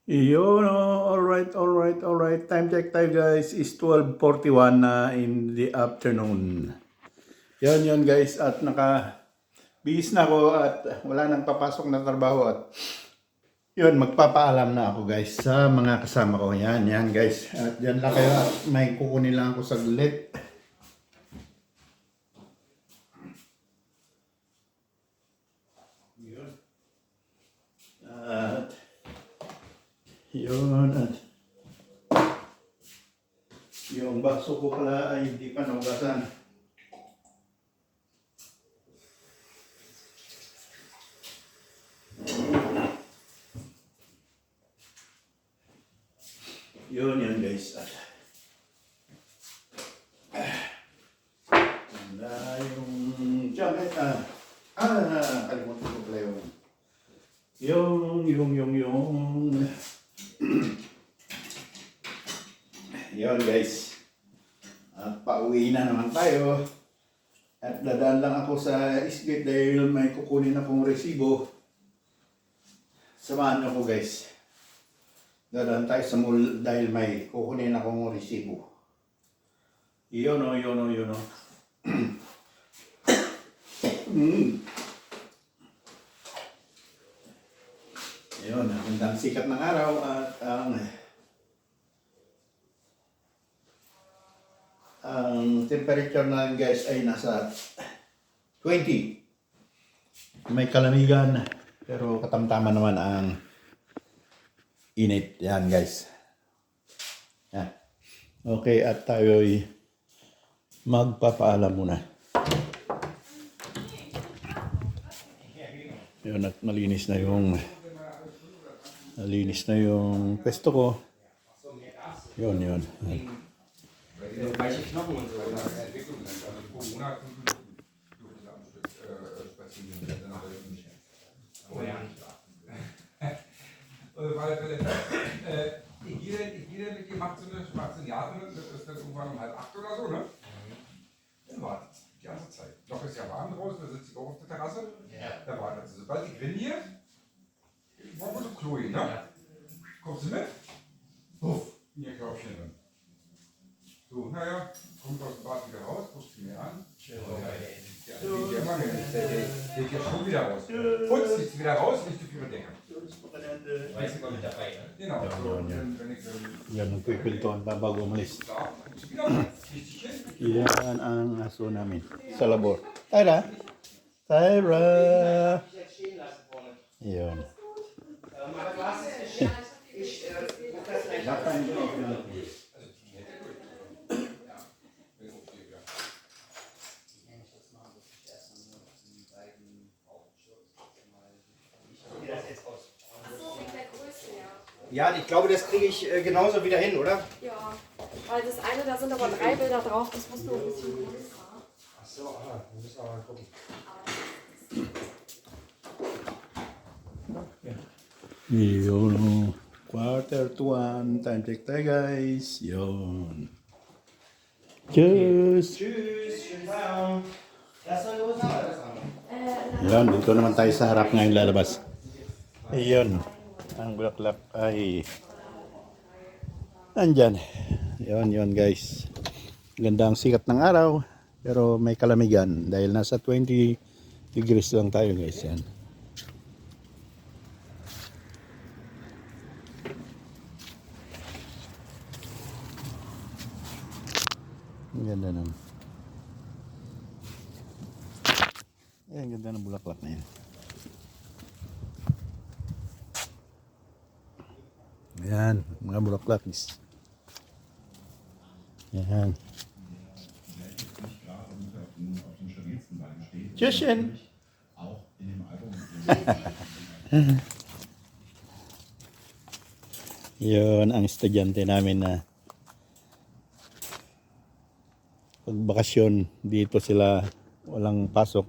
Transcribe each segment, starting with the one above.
Yun, oh, alright. Time check tayo guys is 12:41 na in the afternoon. Yun guys at bihis na ako at wala nang papasok na trabaho at yun magpapaalam na ako guys sa mga kasama ko. Yan guys. At yan lang kayo at may kukunin lang ako saglit. Yun. At yun at yung baso ko pala ay hindi pa naugasan. Yun guys. Wala yung jacket kalimutan ko pala yung yun guys. At pauwi na naman tayo. At dadaan lang ako sa Eastgate dahil may kukunin akong resibo. Samahan niyo ko guys. Dadaan tayo sa mall dahil may kukunin akong resibo. Yun o. Yun, ang sikat ng araw at ang temperature na guys ay nasa 20. May kalamigan pero katamtaman naman ang init. Yan guys. Yan. Okay at tayo'y magpapaalam muna. Yun at malinis na yung pwesto ko. Yun. Weiche Knochen und so in der Entwicklung sind. Also pro Monat spazieren. Oh ja. Auf alle Fälle. Jeder mit dir macht so eine Jahre, das ist dann irgendwann um 7:30 oder so, ne? Dann wartet die ganze Zeit. Noch ist ja warm draußen, da sitzt sie auch auf der Terrasse. Ja. Da wartet sie. Sobald die grinniert, wollen wir so Chloe, ne? Ja. Kommst du mit? Puff, in ihr Körbchen drin. So, naja, kommt aus dem Bad wieder raus, guckst du mir an. Der geht ja schon wieder raus. Putzt, liegt wieder raus, nicht auf ihre Decke. Weiß ich mal mit dabei, ne? Genau. Yan, nagpipiltuan pa bago umalis. Yan ang aso namin sa labor. Tyra! Yun. Ja, ich glaube, das kriege ich genauso wieder hin, oder? Ja, weil das eine, da sind aber 3 Bilder drauf, das muss nur ein bisschen größer. Ach so, da müssen wir mal gucken. Yun. 1:45. Time check tayo guys. Yun. Cheers! Tschüss, schönen Tag. Das soll los sein. Yan, dito naman tayo sa harap ngayon lalabas. Ayun. Ang bulaklak ay nandyan. Yun guys. Ganda ang sikat ng araw. Pero may kalamigan. Dahil nasa 20 degrees lang tayo guys. Yan. Ang ganda naman. Ang ganda ng bulaklak na yan. Ayan, mga bulaklak. Ayan. Tschüsschen! Yun ang estudyante namin na pagbakasyon dito sila walang pasok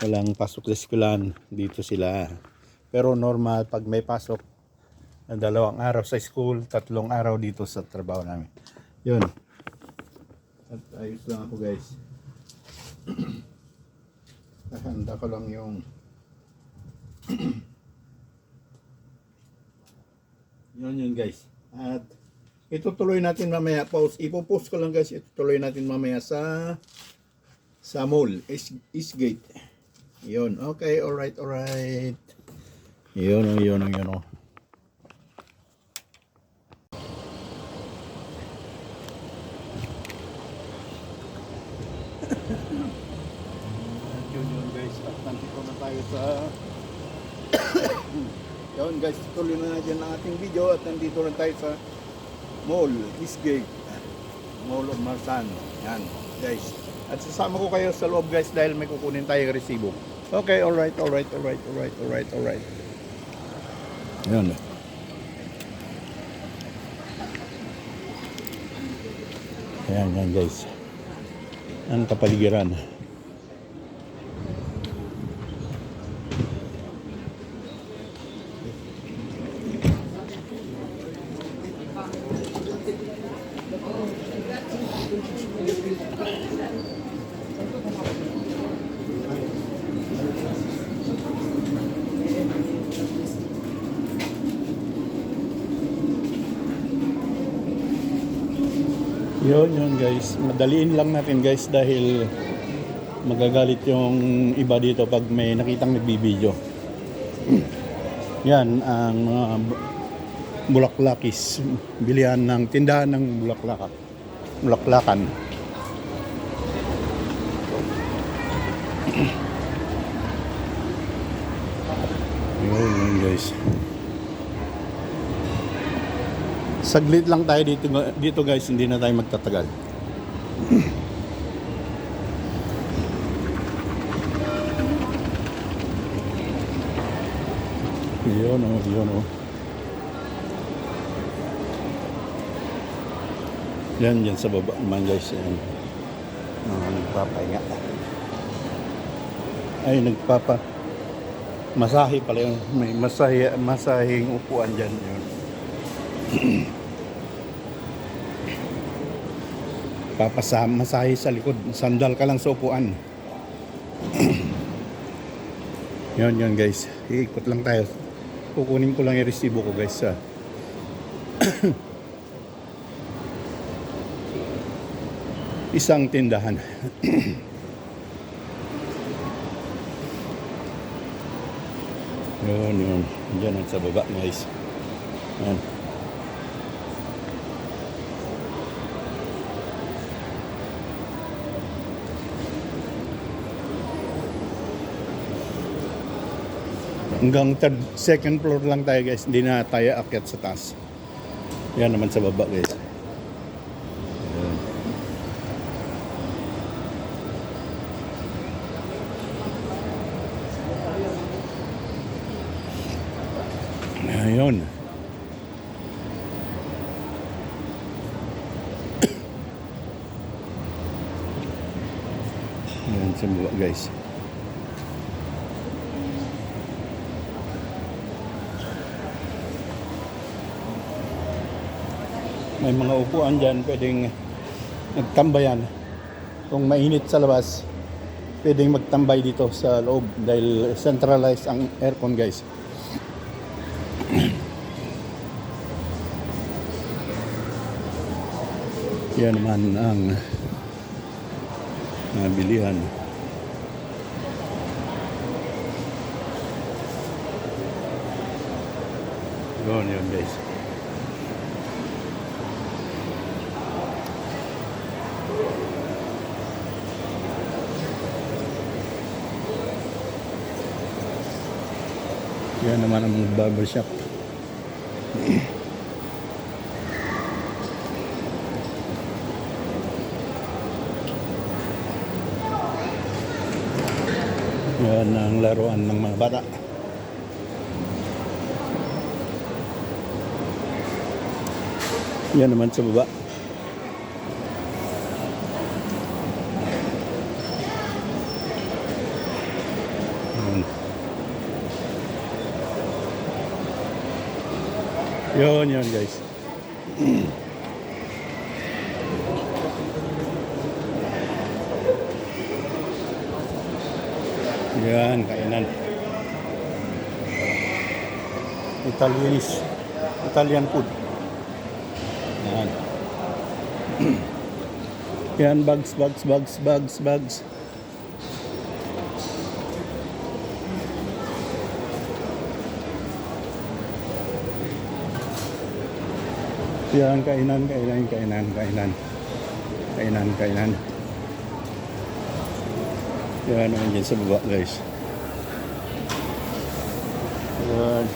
sa eskwelahan dito sila, pero normal pag may pasok 2 araw sa school, 3 araw dito sa trabaho namin. Yun. At ayos lang ako guys. Handa ko lang yung Yun guys. At itutuloy natin mamaya. Ipopost ko lang guys. Itutuloy natin mamaya sa mall. Eastgate. Yun. Okay. Alright. Yun. Yun guys. At nandito na tayo sa yun guys, tuloy na natin ang ating video at nandito na tayo sa mall, Eastgate, Mall of Marsan. Yan guys. At sasama ko kayo sa loob guys dahil may kukunin tayong resibo. Okay, alright. Yan. Yan guys. Ang kapaligiran. Yun guys, madaliin lang natin guys dahil magagalit yung iba dito pag may nakitang nagbibideo. Yan ang mga bulaklakis, bilihan ng tindahan ng bulaklakan. Yun guys. Saglit lang tayo dito guys, hindi na tayo magtatagal. Yun oh. Yan sa baba naman guys. Yan. Nagpapahinga. Ay, masahe pala yun. May masahing upuan dyan. Yun. Masahe sa likod. Sandal ka lang sa upuan. Yun guys. Iikot lang tayo. Kukunin ko lang yung resibo ko guys. Isang tindahan. Yun. Diyan sa baba guys. Yan. Hanggang second floor lang tayo guys. Hindi na tayo akyat sa taas. Yan naman sa baba guys. Ayun. Yan sa baba guys. May mga upuan dyan, pwedeng magtambayan. Kung mainit sa labas, pwedeng magtambay dito sa loob dahil centralized ang aircon guys. Yan naman ang bilihan. Yun guys. Yan naman ang barbershop. Yan ang laruan ng mga bata. Yan naman sa baba. Yun guys. Yan, kainan. Italianis. Italian food. Yan. Yan, bags. Yan, kainan. Yan naman dyan sa baba, guys. Yan.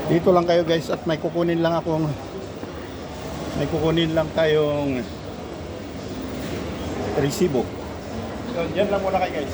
Dito lang kayo, guys, at may kukunin lang tayong resibo. So, dyan lang muna kayo, guys.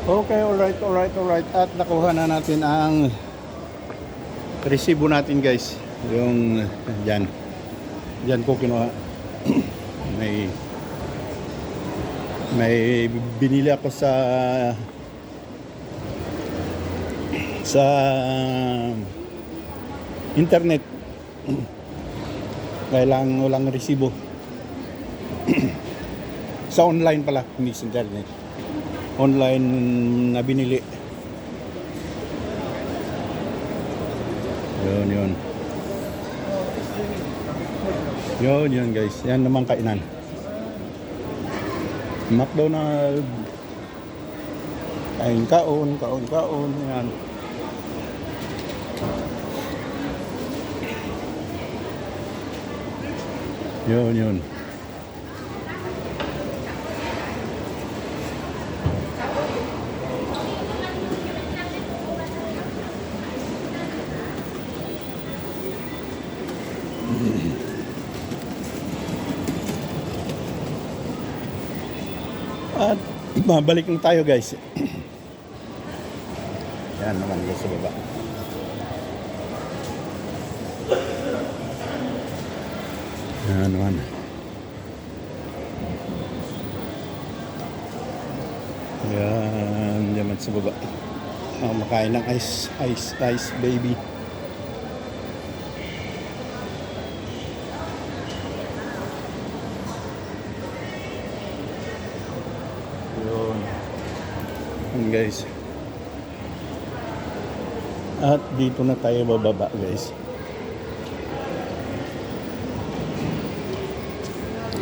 Okay, alright. At nakuha na natin ang resibo natin, guys. Yung dyan ko kinuha. may binili ako sa internet. Kailangan walang resibo. Sa online pala, hindi sa internet. Online na binili. Yun guys. Yan naman kainan. McDonald's. Kaon. Yan. Yun. At mabalik na tayo, guys. Yan naman guys sa baba. Yan naman. Yan naman sa baba. Makain ng ice baby. Guys, at dito na tayo bababa, guys.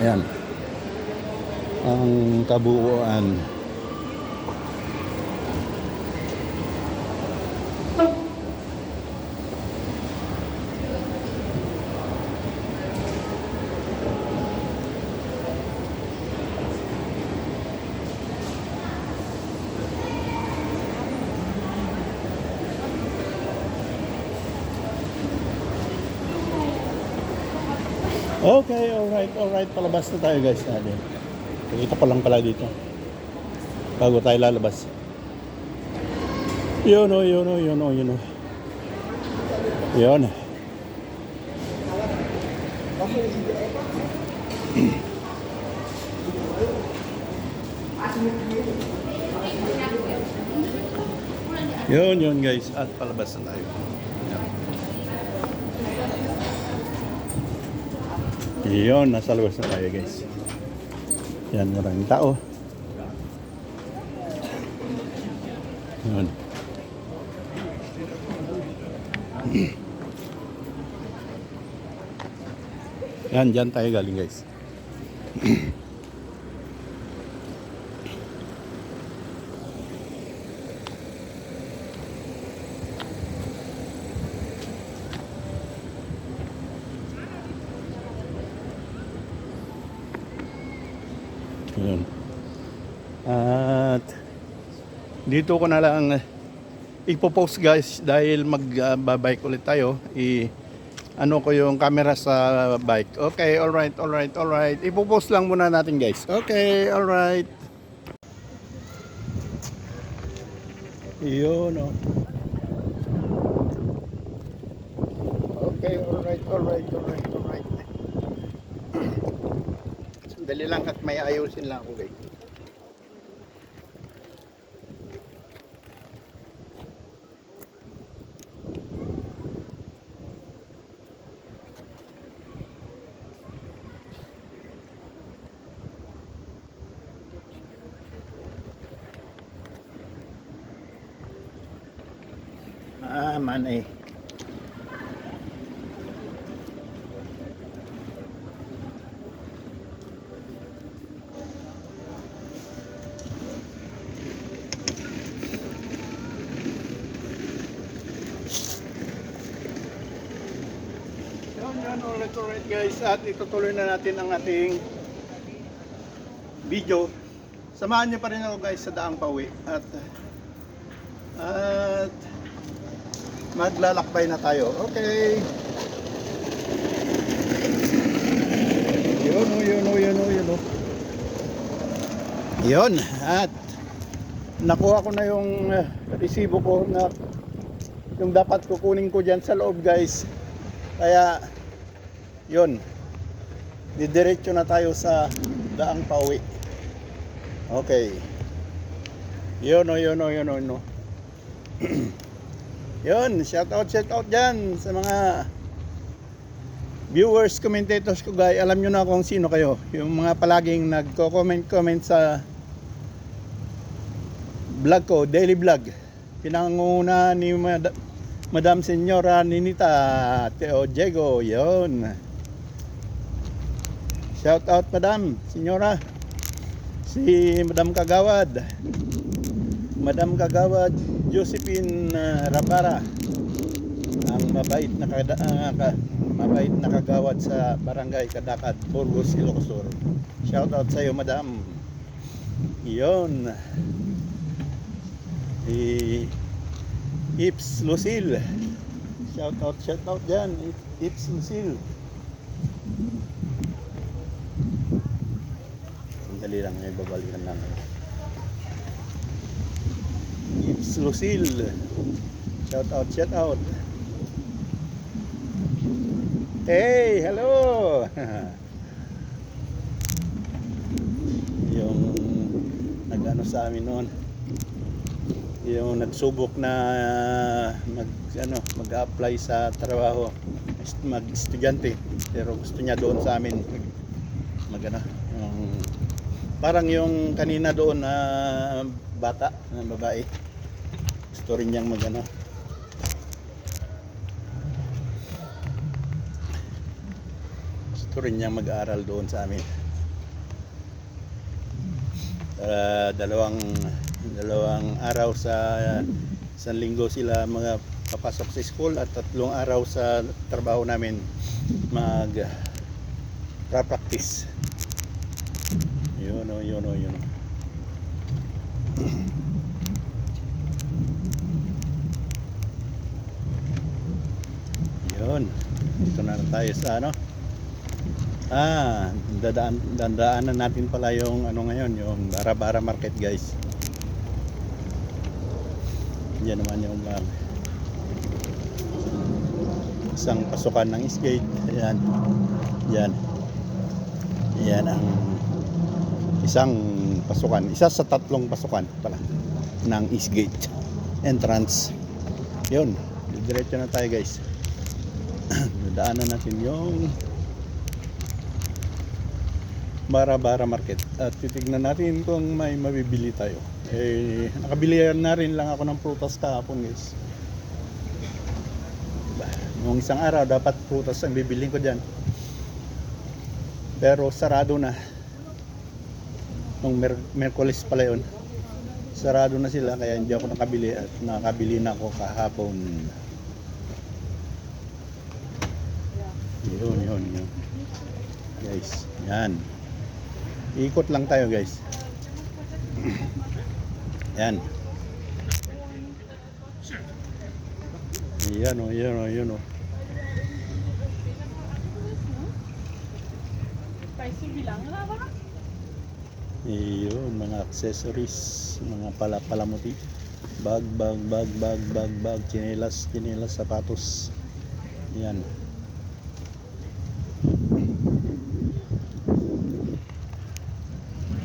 Ayan ang kabuuan. Okay, alright. Palabas na tayo, guys. Kita pa lang pala dito. Bago tayo lalabas. Yun. Yun, guys. At palabas na tayo. Yun, nasa labas na tayo, guys. Yan, maraming tao. Yun. Yan, dyan tayo galing, guys. Yun. At dito ko na lang ipopost guys dahil magbabike ulit tayo. Ano ko yung camera sa bike. Okay, alright. Ipopost lang muna natin guys. Okay, alright. Yun oh. Okay, alright. Sandali lang at may ayusin lang ako guys. Manay. Yan, alright guys. At itutuloy na natin ang ating video. Samahan niyo pa rin ako guys sa daang pauwi. At maglalakbay na tayo. Okay. Yun. Yun. At nakuha ko na yung resibo ko na yung dapat kukunin ko dyan sa loob guys. Kaya yun. Didiretso na tayo sa daang pauwi. Okay. Yun. Yun, shout out dyan sa mga viewers, commentators ko guys. Alam nyo na kung sino kayo. Yung mga palaging nagko-comment sa vlog ko, daily vlog. Pinanguna ni Madam Senyora Ninita Teo Diego. Yun. Shout out Madam Senyora. Si Madam Kagawad Josephine Rabara, ang mabait na kagawad sa Barangay Kadakat, Burgos, Ilocos Sur. Shout out sa iyo, Madam. Iyon. Ips Lucille. Shout out dyan. Ips Lucille. Sandali lang, may babalikan lang. Ips Lucille. Shout out. Hey, hello. Yung nag-ano sa amin noon. Yung nagsubok na mag-apply sa trabaho, mag-estudyante, pero gusto niya doon sa amin parang yung kanina doon na bata na babae, gusto rin niyang mag-aral doon sa amin. Dalawang araw sa isang linggo sila mga papasok sa school at 3 araw sa trabaho namin practice. Yun. Yun. Dito na tayo sa dadaanan natin pala yung ngayon, yung Bara Market guys. Yan naman yung isang pasukan ng Eastgate. Yan ang isang pasukan, isa sa 3 pasukan pala ng Eastgate entrance. Yun, diretso na tayo guys. Dadaanan natin yung Bara Market at titignan natin kung may mabibili tayo. Nakabili na rin lang ako ng prutas kahapon guys. Nung isang araw dapat prutas ang bibiling ko dyan, pero sarado na. Nung Merkulis pala yun, sarado na sila, kaya hindi ako nakabili at nakabili na ako kahapon. Yun guys, yan. Ikot lang tayo guys. Yan. Yan o, yan o, yan o. Weißt du, wie lange da war? Iyon, mga accessories, mga palamuti. Bag, chinelas, sapatos. Yan.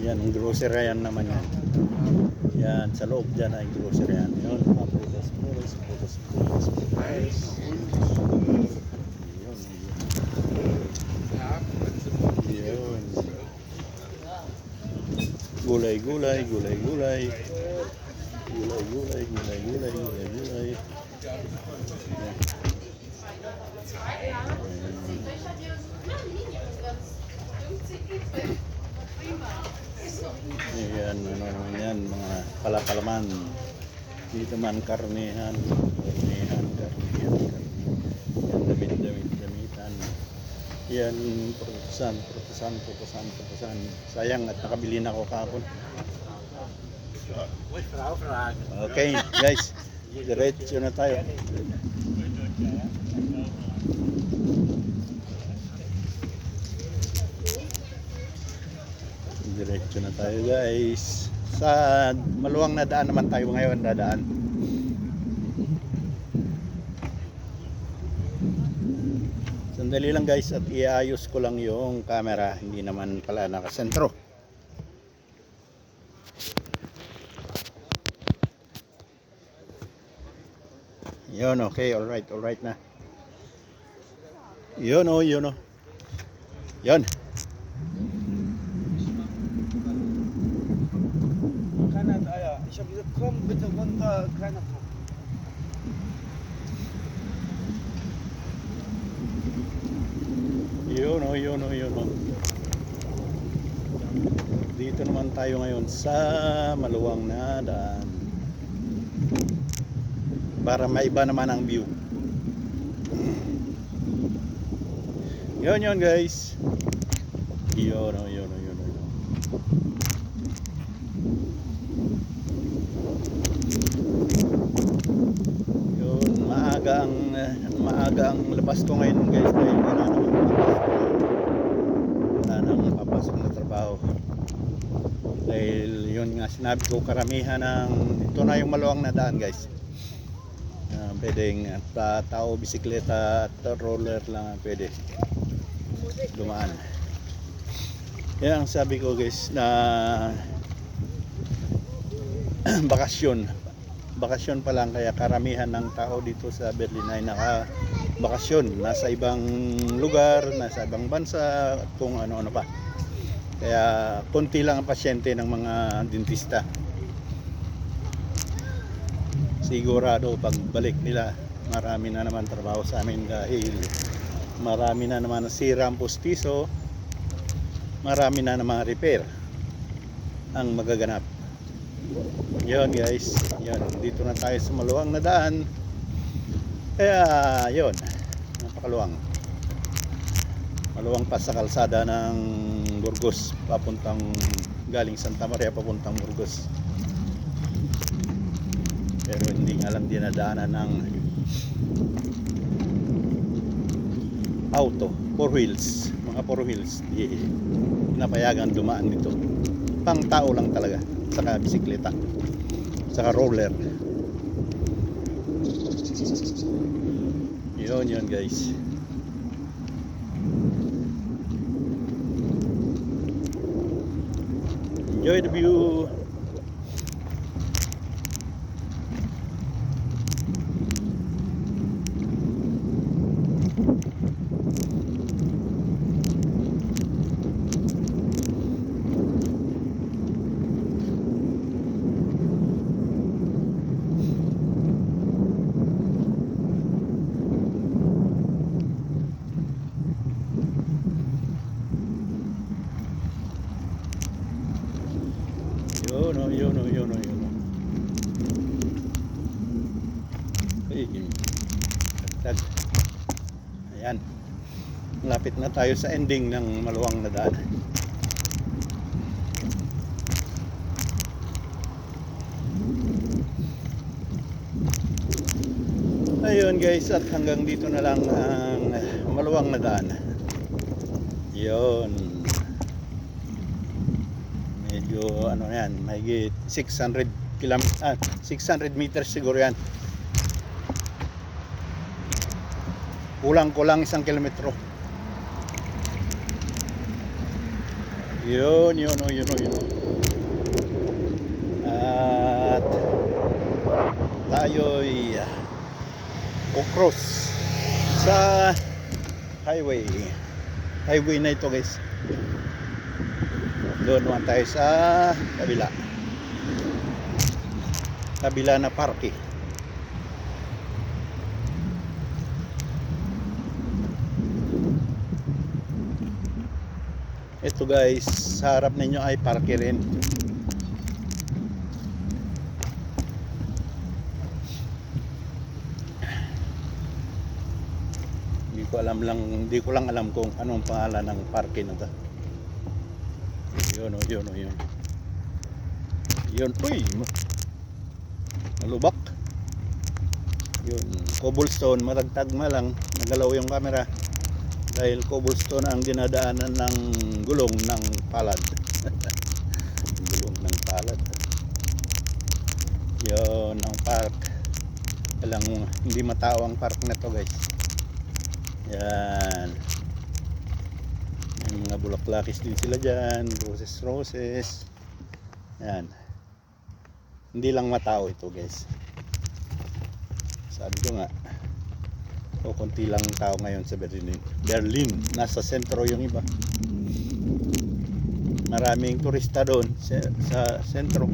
Yan, ang grocery yan naman yan. Yan, sa loob dyan ay grocery yan. Yun, mga putas. Yun. Gulay. Yan, yan, mga palapalaman. Dito man karnihan. Yan, damitan. Yan, prutasan. Sayang at nakabili na ako kahapon. Okay, guys. Diretso na tayo. Diretso na tayo guys. Sa maluwang na daan naman tayo ngayon dadaan. Sandali lang guys at iayos ko lang yung camera. Hindi naman pala nakasentro. Yun, okay, alright na. Yun o. Yun. Kanada, ja. Ich habe gesagt, komm bitte runter, kleiner Druck. Yun o. Dito naman tayo ngayon sa maluwang na daan. Para maiba naman ang view. Yun guys. Yun. Yun, maaga ang labas ko ngayon guys dahil wala namang papasok na trabaho. Dahil yun nga sinabi ko, karamihan ng ito na yung maluwang na daan guys. Pwedeng tao, bisikleta at roller lang pwede dumaan. Yan ang sabi ko guys na bakasyon pa lang, kaya karamihan ng tao dito sa Berlin ay bakasyon, nasa ibang lugar, nasa ibang bansa, kung ano-ano pa. Kaya konti lang ang pasyente ng mga dentista. Sigurado pagbalik nila marami na naman trabaho sa amin dahil marami na naman nasira ang pustiso, marami na naman repair ang magaganap. Yun guys, yun, dito na tayo sa maluwang na daan. Kaya yun, napakaluwang. Maluwang pa sa kalsada ng Burgos galing Santa Maria papuntang Burgos. Pero hindi nga lang dinadaanan ng auto, mga 4 wheels, pinapayagan dumaan dito. Pang tao lang talaga, saka bisikleta, saka roller. Yun guys. Enjoy the view. Yun. Ay, ayan. Lapit na tayo sa ending ng maluwang na daan. guys, at hanggang dito na lang ang maluwang na daan. Yun. Medyo ano yan, mahigit 600 meters siguro yan. Kulang-kulang 1 kilometro. Yun. At tayo'y cross sa highway na ito guys. Doon naman tayo sa kabila na parke. Ito guys, sa harap ninyo ay parke rin. Hindi ko lang alam kung anong pangalan ng parke na to. Yun. Uy, malubak. Yun, cobblestone, maragtagma lang, nagalaw yung camera dahil cobblestone ang dinadaanan ng gulong ng palad. Gulong ng palad. Yun ang park. Alang hindi matao ang park na to guys. Yan. May mga bulaklakis din sila dyan. Roses. Yan. Hindi lang matao ito guys. Sabi ko nga, konti lang tao ngayon sa Berlin. Nasa sentro yung iba. Maraming turista doon sa sentro.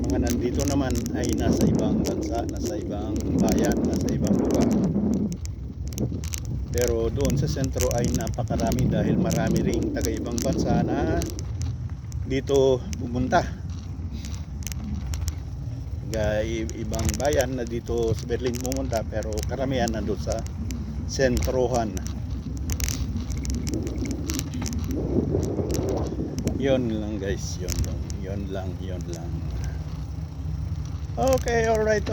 Mga nandito naman ay nasa ibang bansa, nasa ibang bayan, nasa ibang lugar. Pero doon sa sentro ay napakarami dahil marami ring taga-ibang bansa na dito pumunta. Ibang bayan na dito sa Berlin pumunta pero karamihan nandun sa sentrohan. Yun lang guys, yun lang. Okay, alright.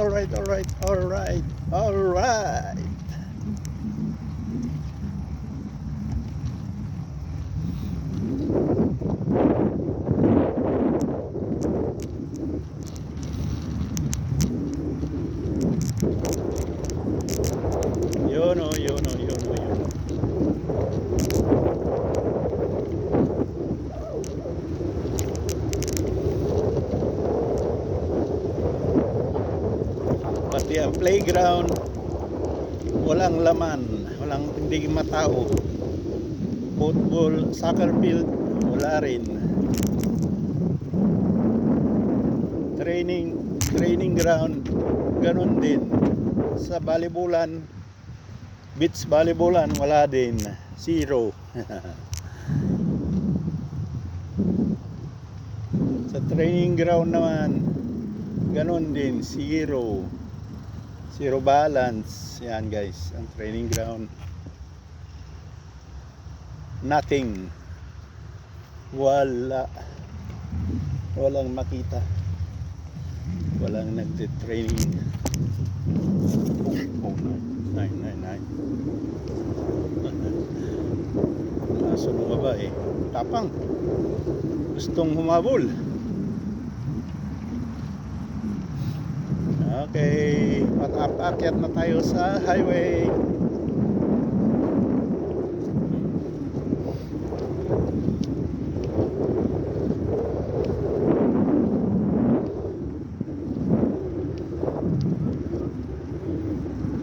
Yun. Pati ang playground walang laman, hindi matao. Football, soccer field wala rin. Training ground ganun din. Sa volleyballan, beach volleyballan wala din, 0. Sa training ground naman ganun din, 0 balance. Yan guys, ang training ground, nothing, walang makita, walang nagte-training. Oh, 999. Aso ng babae, tapang, gustong humabol. Okay, paakyat na tayo sa highway.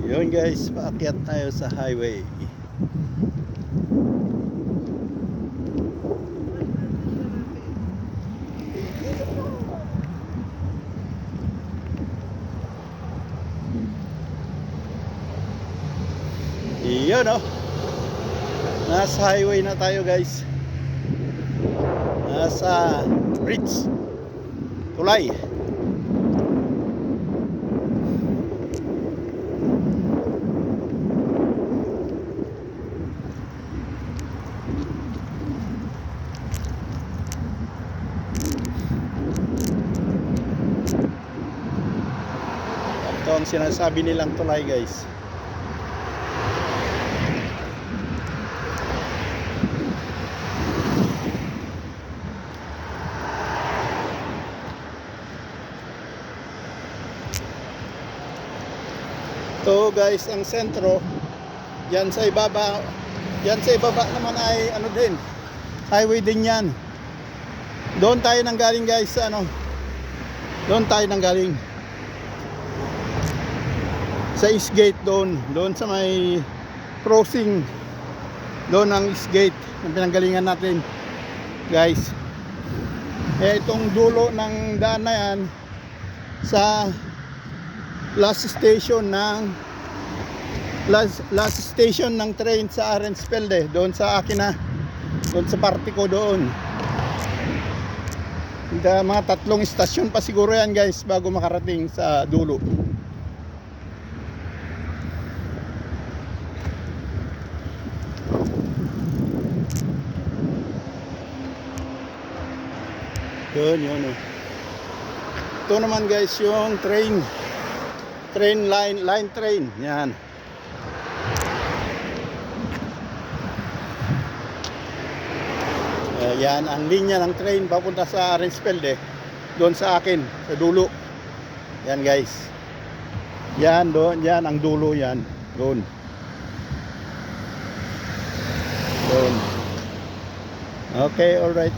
Yun guys, paakyat tayo sa highway. Yun oh. Nasa highway na tayo guys. Nasa bridge. Tulay. Ito ang sinasabi nilang tulay, guys. So guys, ang sentro, yan sa ibaba naman ay ano din, highway din yan. Doon tayo nanggaling guys sa ano, doon tayo nanggaling sa East Gate, doon sa may crossing, doon ang East Gate ang pinanggalingan natin guys. Itong dulo ng daan na yan sa last station ng train sa Arensfelde, doon sa akin na, doon sa party ko doon. Mga 3 istasyon pa siguro yan guys bago makarating sa dulo. Yun. Ito naman guys yung train line train. Yan. Yan ang linya ng train papunta sa Arensfelde, doon sa akin, sa dulo. Yan guys. Yan doon, yan ang dulo yan. Doon. Okay, alright.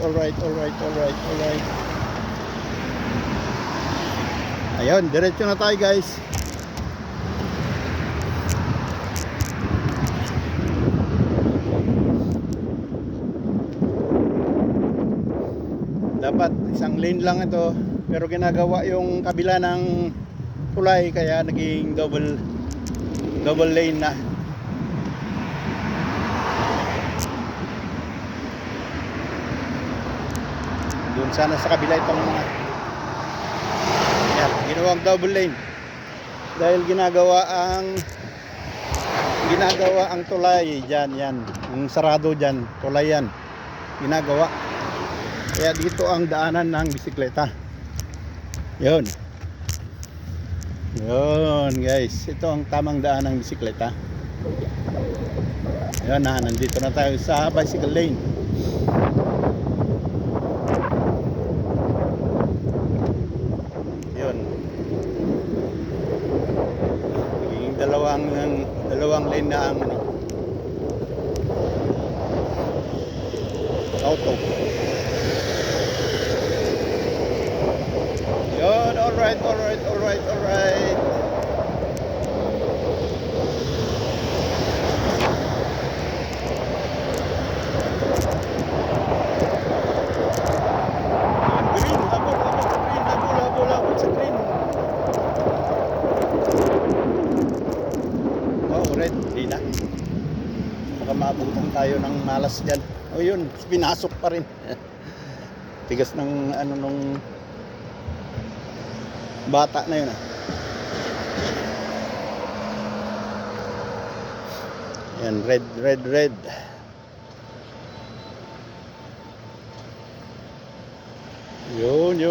Ayun, diretso na tayo guys. Dapat isang lane lang ito, pero ginagawa yung kabila ng tulay kaya naging double lane na. Doon sana sa kabila itong mga yan, ginawang double lane dahil ginagawa ang tulay dyan, yan ang sarado dyan, tulay yan ginagawa. Kaya dito ang daanan ng bisikleta. Yun guys, ito ang tamang daan ng bisikleta. Yun na, nandito na tayo sa bicycle lane. Yun, naging dalawang lane na ang auto. Yun, alright. Green, habol sa green. Oh, red, di na. Baka maabutan tayo ng malas dyan. O yun, pinasok pa rin. Tigas ng ano nung bata na yun. Yan, red. Yun.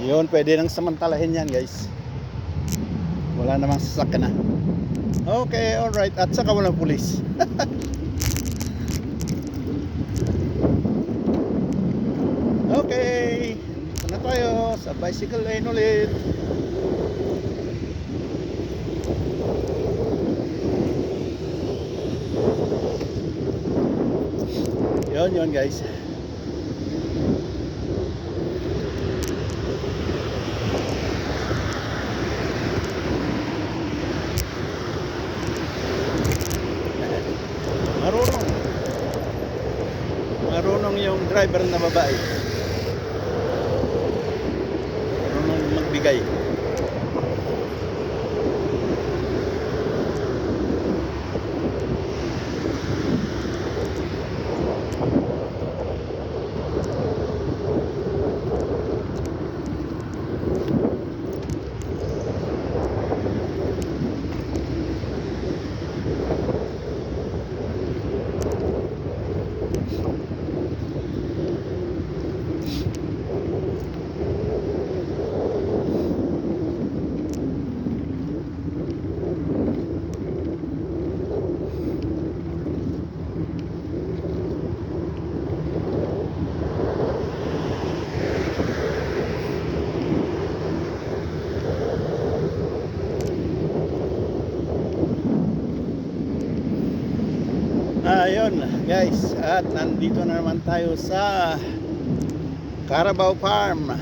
Yun, pwede nang samantalahin yan guys. Wala namang sasakyan na. Okay, alright. At saka walang pulis. Okay, dito na tayo sa bicycle lane ulit. Yun guys. Marunong yung driver na babae. Marunong magbigay. Ayun guys, at nandito na naman tayo sa Carabao Farm.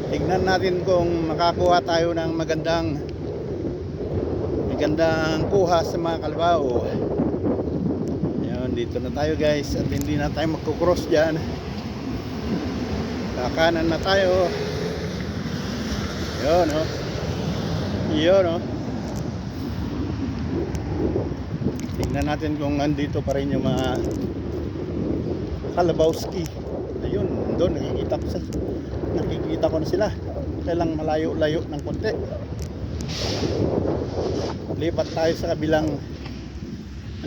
Tignan natin kung makakuha tayo ng magandang kuha sa mga kalabaw. Ayun, dito na tayo guys, at hindi na tayo magkukross dyan. Kakanan na tayo. Yun o. Yun o. Tingnan natin kung nandito pa rin yung mga Kalabowski. Ayun, doon nakikita ko na sila. Kailang malayo-layo ng konti. Lipat tayo sa kabilang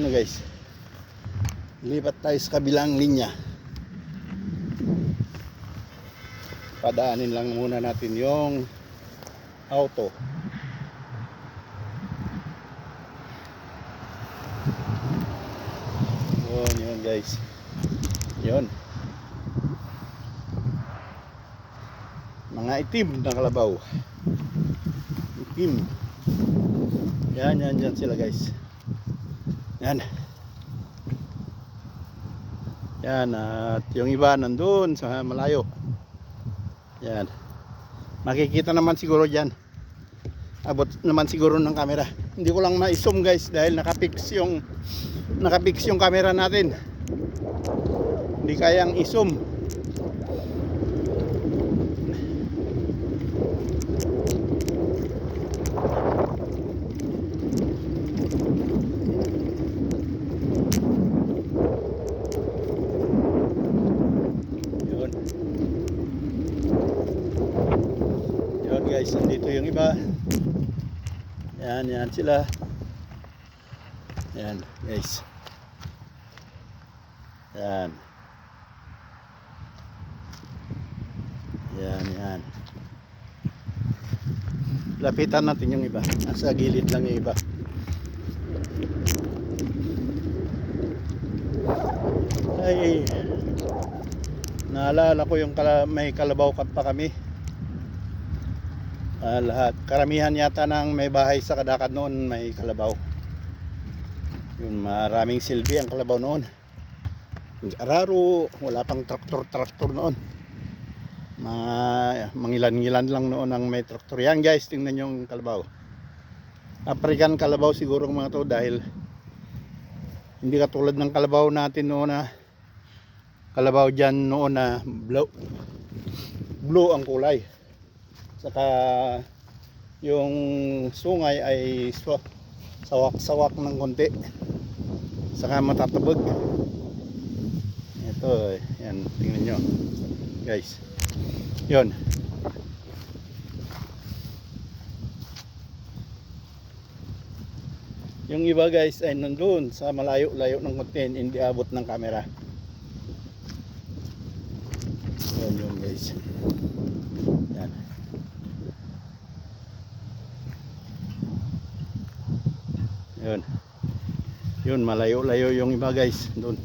guys. Lipat tayo sa kabilang linya. Padaanin lang muna natin yung auto. Yun guys. Yun. Mga itim na kalabaw. Itim. Yan sila guys. Yan. Yan, at yung iba nandun sa malayo. Yan. Makikita naman siguro dyan. Abot naman siguro ng camera. Hindi ko lang ma-zoom guys dahil nakapix yung camera natin. Hindi kayang i-zoom. Yun guys, nandito yung iba. Yan sila. Yan guys. Yan. Lapitan natin yung iba. Nasa gilid lang yung iba. Ay, naalala ko yung may Kalabaw Cup pa kami. Lahat, karamihan yata ng may bahay sa Kadakad noon may kalabaw. Yun, maraming silbi ang kalabaw noon. Araro, wala pang traktor noon. Mangilan-ngilan lang noon ang may traktor. Yan guys, tingnan yung kalabaw. African kalabaw siguro mga to, dahil hindi katulad ng kalabaw natin noon na kalabaw dyan noon na blue ang kulay. Saka yung sungay ay sawak ng konti. Saka matatabag. Ito, yan, tingnan nyo guys. Yun. Yung iba guys ay nandun sa malayo-layo ng konti, hindi abot ng camera. Yun guys. Yan. Yun, malayo-layo yung iba guys doon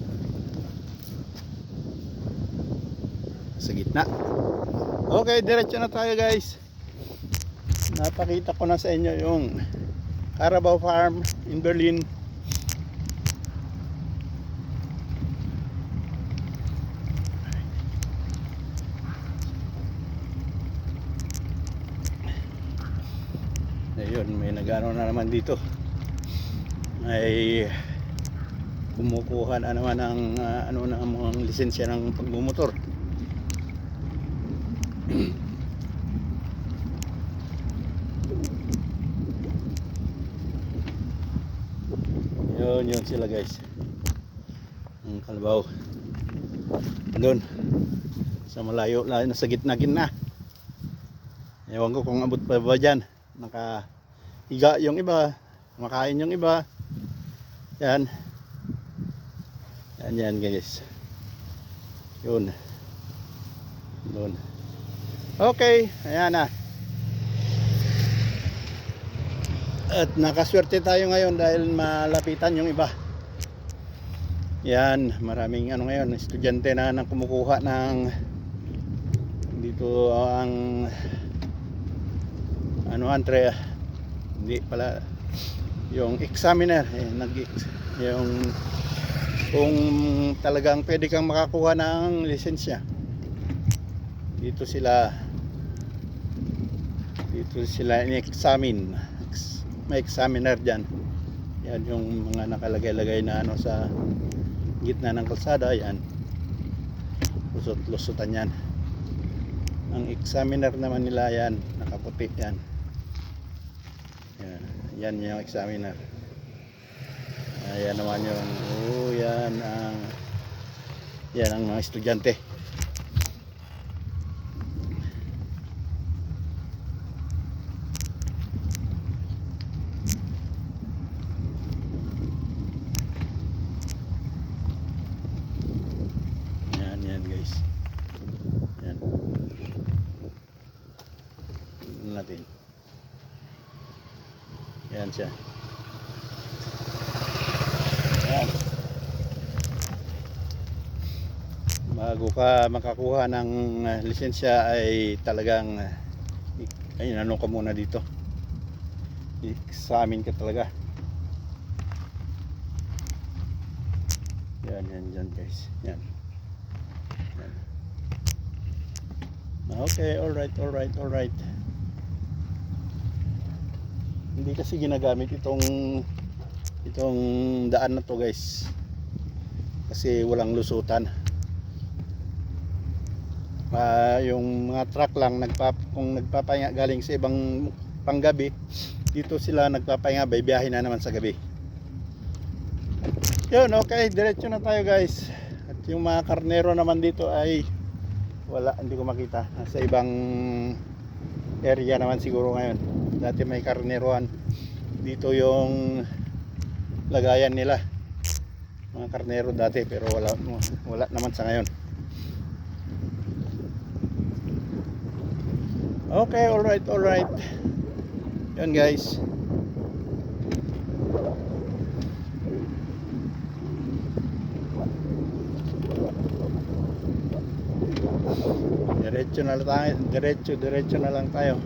sa gitna. Okay, diretso na tayo guys. Napakita ko na sa inyo yung Carabao Farm in Berlin. Ayun, may nagano na naman dito. Ay kumukuha na naman ng mga lisensya ng pagmumotor. Yun sila guys. Ang kalabaw doon sa malayo, nasa gitna. Ewan ko kung abot pa ba dyan. Nakahiga yung iba, makain yung iba. Yan guys. Yun doon. Okay, ayan na. At nakaswerte tayo ngayon dahil malapitan yung iba. Yan, maraming ngayon, estudyante na nang kumukuha ng dito ang Andrea, hindi pala yung examiner, yung kung talagang pwede kang makakuha ng lisensya. Dito sila in-examine. May examiner dyan. Yan yung mga nakalagay-lagay na ano sa gitna ng kalsada. Yan, lusot-lusutan yan. Ang examiner naman nila yan, nakaputi yan. Yan yung examiner. Ayan naman yung yan ang mga estudyante. Yan guys. Yan. Tignan natin. Yan siya. Yan. Bago ka makakuha ng lisensya ay talagang ano ka muna dito. I-examine ka talaga. Yan guys. Yan. Okay, alright. Hindi kasi ginagamit itong daan na to guys. Kasi walang lusutan. Yung mga truck lang kung nagpapahinga galing sa ibang panggabi, dito sila nagpapahinga, biyahe na naman sa gabi. Yun, okay, diretso na tayo guys. At yung mga karnero naman dito ay wala, hindi ko makita. Nasa ibang area naman siguro ngayon. Dati may karnerohan. Dito yung lagayan nila. Mga karnero dati, pero wala naman sa ngayon. Okay, alright. Yun guys. Diretso na lang tayo.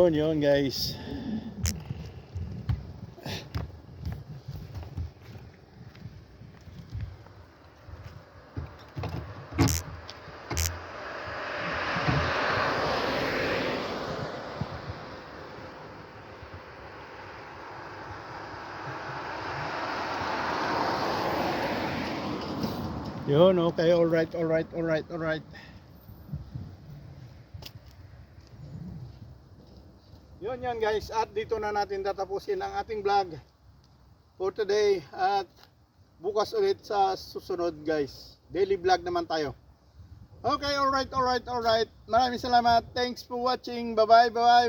Yun guys. Yun, okay, alright. Yun guys, at dito na natin tatapusin ang ating vlog for today, at bukas ulit sa susunod guys. Daily vlog naman tayo. Okay, alright. Maraming salamat. Thanks for watching. Bye bye.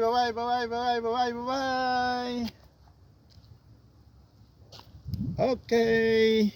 Okay.